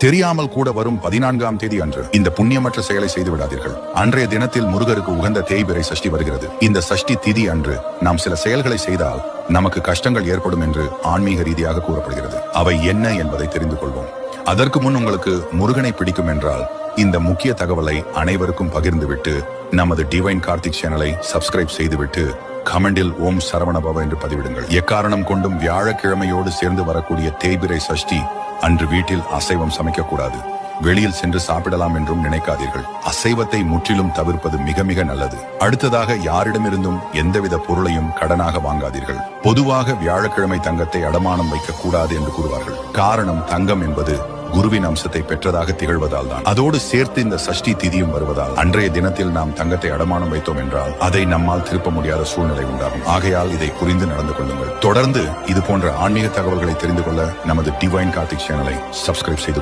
தெரியாமல் கூட வரும் 14ஆம் தேதி அன்று இந்த புண்ணியமற்ற செயலை செய்து விடாதீர்கள். அன்றைய தினத்தில் முருகருக்கு உகந்த தேய்பிறை சஷ்டி வருகிறது. இந்த சஷ்டி திதி அன்று நாம் சில செயல்களை செய்தால் நமக்கு கஷ்டங்கள் ஏற்படும் என்று ஆன்மீக ரீதியாக கூறப்படுகிறது. அவை என்ன என்பதை தெரிந்து கொள்வோம். அதற்கு முன் உங்களுக்கு முருகனை பிடிக்கும் என்றால் இந்த முக்கிய தகவலை அனைவருக்கும் பகிர்ந்துவிட்டு நமது டிவைன் கார்த்திக் சேனலை சப்ஸ்கிரைப் செய்துவிட்டு கமெண்டில் ஓம் சரவணபவ என்று பதிவிடுங்கள். எக்காரணம் கொண்டும் வியாழக்கிழமையோடு சேர்ந்து வரக்கூடிய தேய்பிறை சஷ்டி அன்று வீட்டில் அசைவம் சமைக்கக்கூடாது. வெளியில் சென்று சாப்பிடலாம் என்றும் நினைக்காதீர்கள். அசைவத்தை முற்றிலும் தவிர்ப்பது மிக மிக நல்லது. அடுத்ததாக யாரிடமிருந்தும் எந்தவித பொருளையும் கடனாக வாங்காதீர்கள். பொதுவாக வியாழக்கிழமை தங்கத்தை அடமானம் வைக்க கூடாது என்று கூறுவார்கள். காரணம், தங்கம் என்பது குருவின் அம்சத்தை பெற்றதாக திகழ்வதால் தான். அதோடு சேர்த்து இந்த சஷ்டி திதியும் வருவதால் அன்றைய தினத்தில் நாம் தங்கத்தை அடமானம் வைத்தோம் என்றால் அதை நம்மால் திருப்ப முடியாத சூழ்நிலை உண்டாகும். ஆகையால் இதை புரிந்து நடந்து கொள்ளுங்கள். தொடர்ந்து இது போன்ற ஆன்மீக தகவல்களை தெரிந்து கொள்ள நமது டிவைன் கார்த்திக் சேனலை சப்ஸ்கிரைப் செய்து